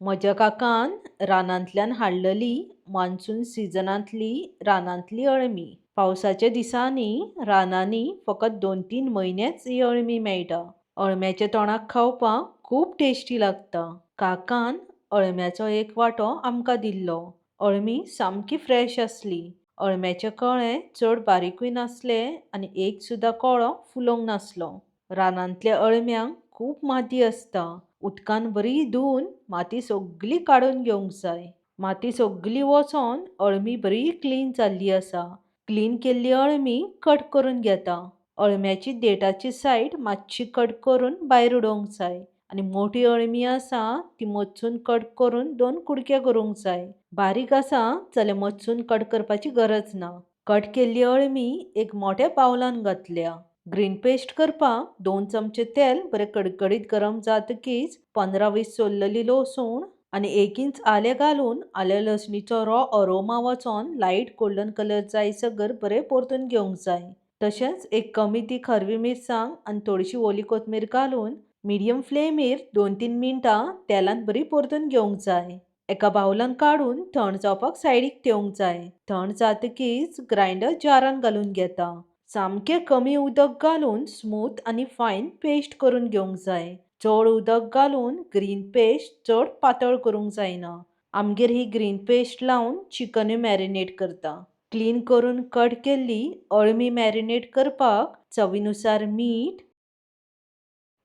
म्हज्या काकान रानांतल्यान हाडलेली मान्सून सिजनांतली रानांतली अळमी. पावसाच्या दिसांनी रानांनी फकत 2-3 म्हयनेच ही अळमी मेळटा. अळम्याच्या तोंडाक खावपाक खूब टेस्टी लागता. काकान अळम्याचो एक वांटो आमकां दिल्लो. अळमी सामकी फ्रेश आसली. अळम्याचे कळे चड बारीकूय नासले आनी एक सुद्दां कळो फुलोंक नासलो. रानांतल्या अळम्यांक खूब माती आसता. उदकान बरी धुवन माती सगळी काडून घेवंक जाय. माती सगळी वचोन अळमी बरी क्लीन जाल्ली आसा. क्लीन केल्ली अळमी कट करून घेता. अळम्याची देठाची सायड मातशी कट करून भायर उडोवंक जाय आनी मोठी अळमी आसा ती मचून कट करून 2 कुडके करूंक जाय. बारीक आसा जाल्यार मचून कट करपाची गरज ना. कट केल्ली अळमी एक मोठ्या बावलान घातल्या. ग्रीन पेस्ट करपाक 2 चमचे तेल बरे कडकडीत गरम जातकीच 15-20 सोललेली लसूण आनी 1 इंच आलें घालून आले लसणीचो रॉ अरोमा वचोन लायट गोल्डन कलर जायसर बरे परतून घेवंक जाय. तशेंच एक कमी तीख हरवी मिरसांग आनी थोडीशी ओली कोथमीर घालून मिडियम फ्लेमीर 2-3 मिनटां तेलान बरी परतून घेवंक जाय. एका बावलान काडून थंड जावपाक सायडीक ठेवंक जाय. थंड जातकीच ग्राइंडर जारान घालून घेता. सामकें कमी उदक घालून स्मूथ आनी फायन पेस्ट करून घेवंक जाय. चड उदक घालून ग्रीन पेस्ट चड पातळ करूंक जायना. आमगेर ही ग्रीन पेस्ट लावन चिकनूय मॅरिनेट करता. क्लीन करून कट केल्ली अळमी मॅरिनेट करपाक चवीनुसार मीठ,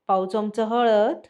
पाव चमचो हळद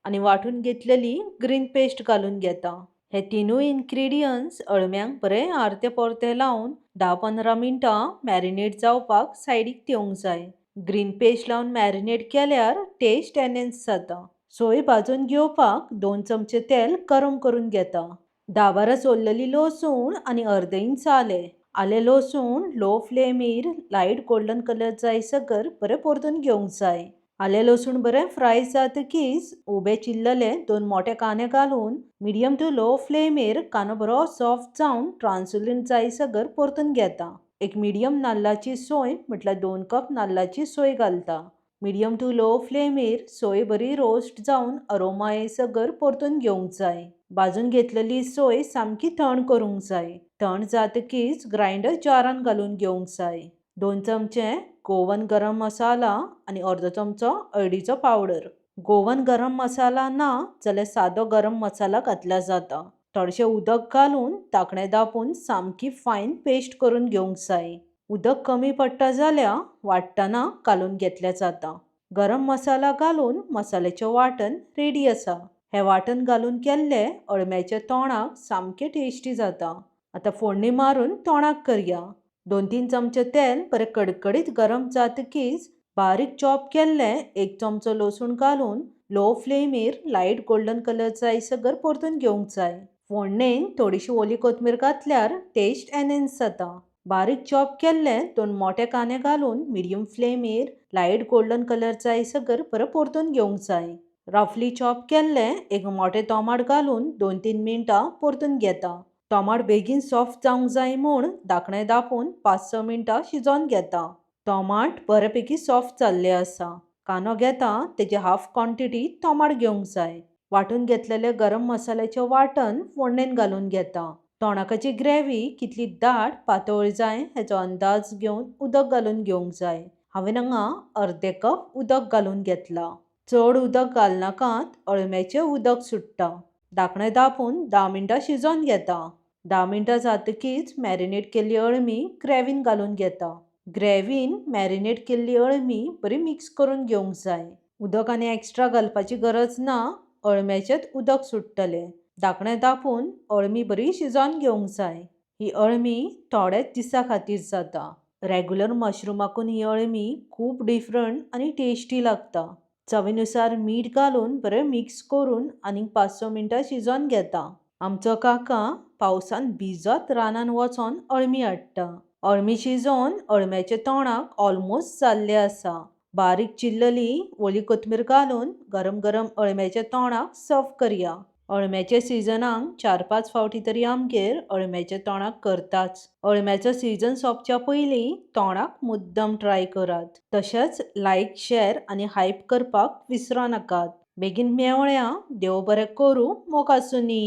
आनी वाटून घेतलेली ग्रीन पेस्ट घालून घेता. हे तिनूय इन्ग्रेडियंट्स अळम्यांक बरे आरते परते लावन 10-15 मिनटां मॅरिनेट जावपाक सायडीक ठेवंक जाय. ग्रीन पेस्ट लावन मॅरिनेट केल्यार टेस्ट एनहेन्स जाता. सोय भाजून घेवपाक 2 चमचे तेल गरम करून घेता. 10-12 सोललेली लसूण आनी अर्द इंच आलें. आलें लसूण लो फ्लेमीर लायट गोल्डन कलर जायसर बरें परतून घेवंक जाय. आलें लसूण बरें फ्राय जातकीच उबे चिल्लले 2 मोठे कांदे घालून मिडियम टू लो फ्लेमीर कांदो बरो सॉफ्ट जावन ट्रान्सलुसंट जायसर परतून घेता. एक मिडियम नाल्लाची सोय म्हटल्यार 2 कप नाल्लाची सोय घालता. मिडियम टू लो फ्लेमीर सोय बरी रोस्ट जावन अरोमा येयसर परतून घेवंक जाय. भाजून घेतलेली सोय सामकी थंड करूंक जाय. थंड जातकीच ग्राइंडर जारान घालून घेवंक जाय. 2 चमचे गोवन गरम मसाला आनी अर्दो चमचो हळदीचो पावडर. गोवन गरम मसाला ना जाल्यार सादो गरम मसाला घातल्यार जाता. थोडेशें उदक घालून धाकणें धांपून सामकी फायन पेस्ट करून घेवंक जाय. उदक कमी पडटा जाल्यार वाट्टना घालून घेतल्यार जाता. गरम मसाला घालून मसाल्याचें वांटण रेडी आसा. हें वांटण घालून केल्लें अळम्याच्या तोंडाक सामकें टेस्टी जाता. आतां फोडणी मारून तोंडाक करया. 2-3 चमचे तेल बरें कडकडीत गरम जातकीच बारीक चॉप केल्लें 1 चमचो लसूण घालून लो फ्लेमीर लायट गोल्डन कलर जायसर परतून घेवंक जाय. फोडणेन थोडीशी ओली कोथमीर घातल्यार टेस्ट एनहेन्स जाता. बारीक चॉप केल्ले 2 मोठे कांदे घालून मिडियम फ्लेमीर लायट गोल्डन कलर जायसर बरें परतून घेवंक जाय. रफली चॉप केल्ले एक मोठे टोमाट घालून 2-3 मिनटां परतून घेता. टोमाट बेगीन सॉफ्ट जावंक जाय म्हूण धाकणें धांपून 5-6 मिनटां शिजोवन घेता. टोमाट बऱ्यापैकी सॉफ्ट जाल्ले आसा. कांदो घेता तेजी हाफ क्वॉन्टिटी टोमाट घेवंक जाय. वाटून घेतलेले गरम मसाल्याचें वांटण फोडणेन घालून घेता. तोणाकाची ग्रेव्ही कितली दाट पातळ जाय हेचो अंदाज घेवन उदक घालून घेवंक जाय. हांवें हांगा अर्दे कप उदक घालून घेतला. चड उदक घालनाकात अळम्याचें उदक सुट्टा. धाकणें धांपून 10 मिनटां शिजोवन घेता. 10 मिनटां जातकीच मॅरिनेट केल्ली अळमी ग्रेव्हीन घालून घेता. ग्रेव्हीन मॅरिनेट केल्ली अळमी बरी मिक्स करून घेवंक जाय. उदक आनी एक्स्ट्रा घालपाची गरज ना. अळम्याचेंच उदक सुट्टलें. धाकणें धांपून अळमी बरी शिजोवन घेवंक जाय. ही अळमी थोडेच दिसा खातीर जाता. रेग्युलर मशरूमाकून ही अळमी खूब डिफरंट आनी टेस्टी लागता. चवीनुसार मीठ घालून बरें मिक्स करून आनीक 5-6 मिनटां शिजोवन घेता. आमचो काका पावसान भिजत रानान वचोन अळमी हाडटा. अळमी शिजोवन अळम्याच्या तोंडाक ऑलमोस्ट जाल्ले आसा. बारीक चिल्लली ओली कोथमीर घालून गरम गरम अळम्याच्या तोंडाक सर्व करया. अळम्याच्या सिजनाक 4-5 फावटी तरी आमगेर अळम्याच्या तोंडाक करताच. अळम्याचो सिजन सोंपच्या पयलीं तोंडाक मुद्दम ट्राय करात. तशेंच लायक, शेअर आनी हायप करपाक विसरो नाकात. बेगीन मेवळ्या. देव बरें करूं. मोग आसूं नी.